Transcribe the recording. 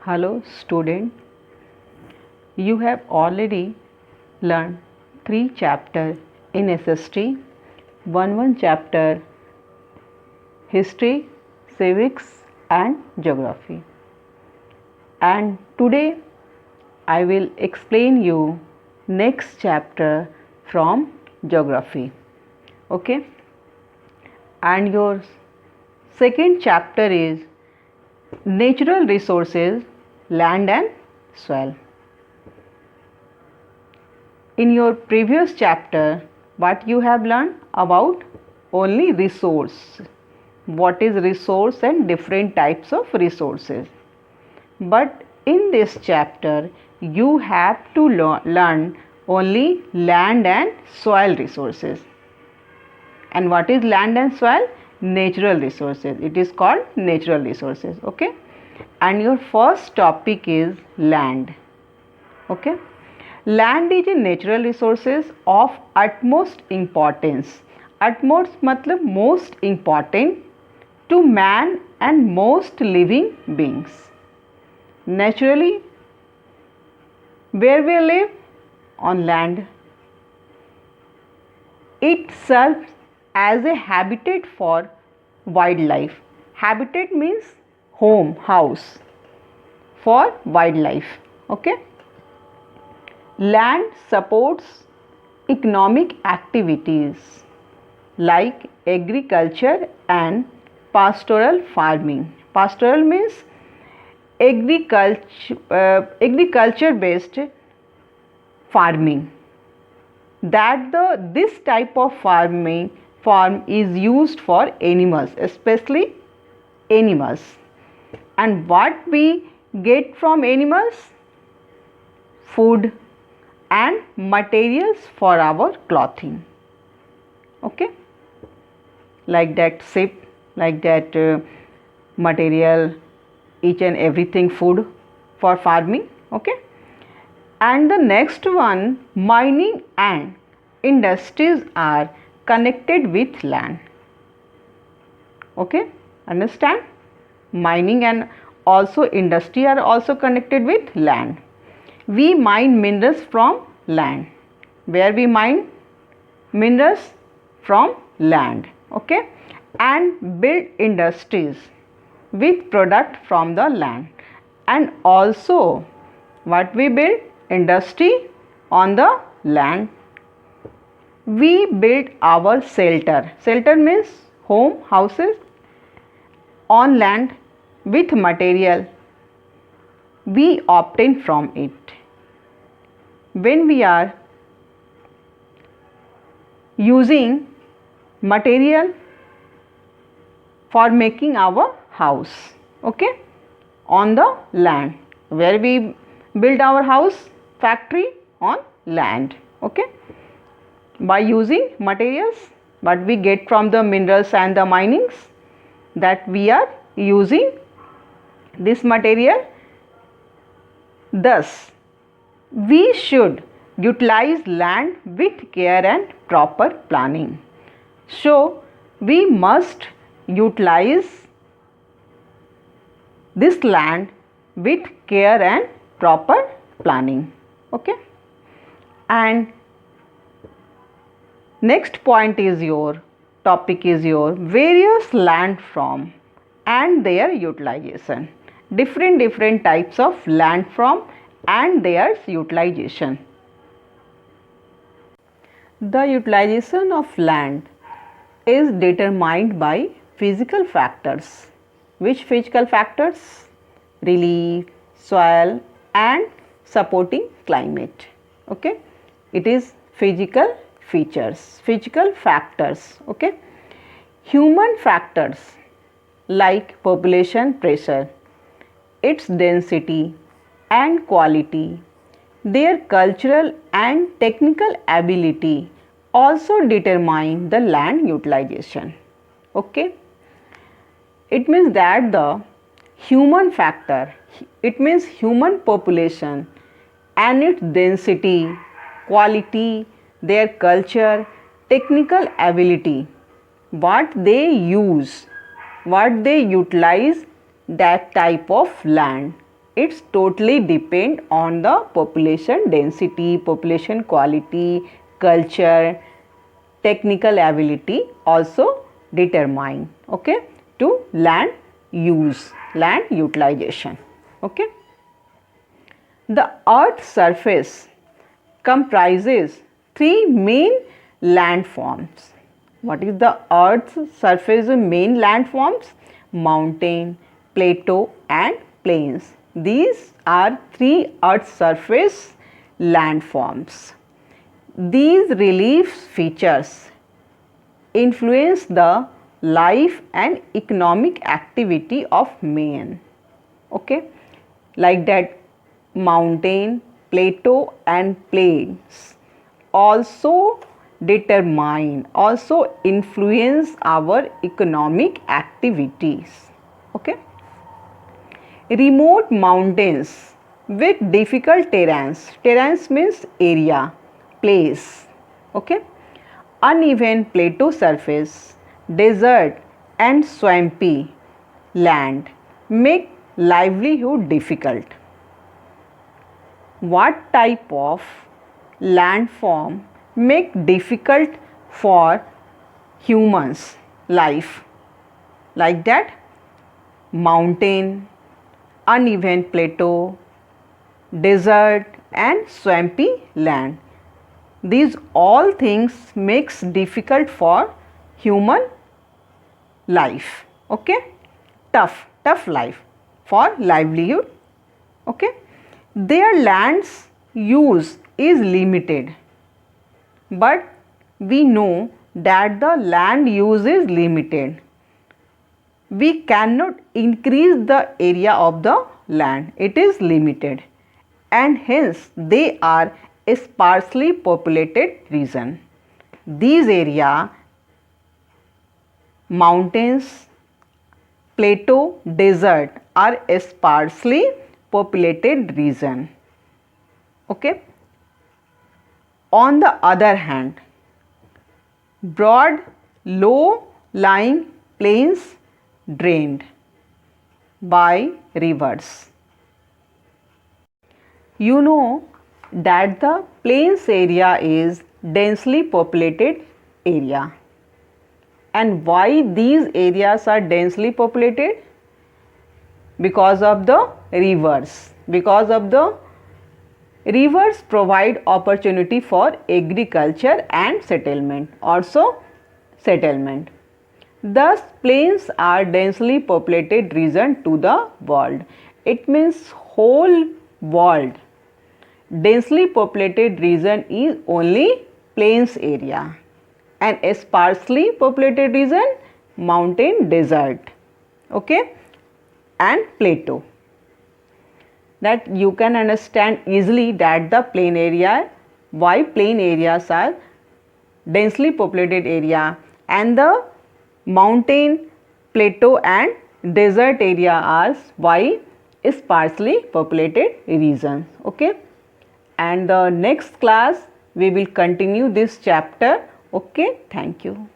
Hello student, you have already learned 3 chapters in SST, one chapter history, civics and geography. And today I will explain you next chapter from geography. Okay? And your second chapter is natural resources, land and soil. In your previous chapter, what you have learned about only resource. What is resource and different types of resources. But in this chapter, you have to learn only land and soil resources. And what is land and soil? Natural resources. It is called natural resources. Okay. And your first topic is land. Okay. Land is a natural resources of utmost importance. Utmost matlab most important to man and most living beings. Naturally, where we live? On land. It serves as a habitat for wildlife. Habitat means home, house for wildlife. Okay. Land supports economic activities like agriculture and pastoral farming. Pastoral means agriculture based farming. This type of farm is used for animals, especially animals. And what we get from animals? Food and materials for our clothing. Okay, like that ship, like that material, each and everything food for farming. Okay. And the next one, mining and industries are connected with land. Okay, understand? Mining and also industry are also connected with land. We mine minerals from land. Where we mine minerals? From land. Okay, and build industries with product from the land. And also what we build? Industry on the land. We build our shelter. Shelter means home, houses on land with material we obtain from it. When we are using material for making our house, okay, on the land, where we build our house, factory on land. Okay, by using materials what we get from the minerals and the minings, that we are using this material. Thus we should utilize land with care and proper planning. So we must utilize this land with care and proper planning. Okay. And next point is your topic is your various land form and their utilization. Different types of land form and their utilization. The utilization of land is determined by physical factors. Which physical factors? Relief, soil and supporting climate. Okay, it is physical features, physical factors. Okay, human factors like population pressure, its density and quality, their cultural and technical ability also determine the land utilization. Okay, it means that the human factor, it means human population and its density, quality, their culture, technical ability, what they use, what they utilize that type of land It's totally depend on the population density, population quality, culture, technical ability also determine, okay, to land use, land utilization, okay. The earth's surface comprises three main landforms. What is the earth's surface main landforms? Mountain, plateau and plains. These are three earth's surface landforms. These relief features influence the life and economic activity of man. Okay, like that mountain, plateau and plains also determine, also influence our economic activities. Okay. Remote mountains with difficult terrains. Terrains means area, place. Okay. Uneven plateau surface, desert and swampy land make livelihood difficult. What type of landform make difficult for humans life? Like that mountain, uneven plateau, desert and swampy land. These all things makes difficult for human life. Okay, tough life for livelihood. Okay, their land's use is limited, but we know that the land use is limited. We cannot increase the area of the land, it is limited, and hence they are a sparsely populated region. These area, mountains, plateau, desert are a sparsely populated region. Okay. On the other hand, broad, low-lying plains drained by rivers. You know that the plains area is densely populated area. And why these areas are densely populated? Because of the rivers. Because of the rivers provide opportunity for agriculture and settlement. Also settlement. Thus plains are densely populated region to the world. It means whole world. Densely populated region is only plains area, and a sparsely populated region mountain, desert, okay, and plateau. That you can understand easily that the plain area, why plain areas are densely populated area, and the mountain, plateau and desert area are why sparsely populated regions. Okay, and the next class we will continue this chapter. Okay, thank you.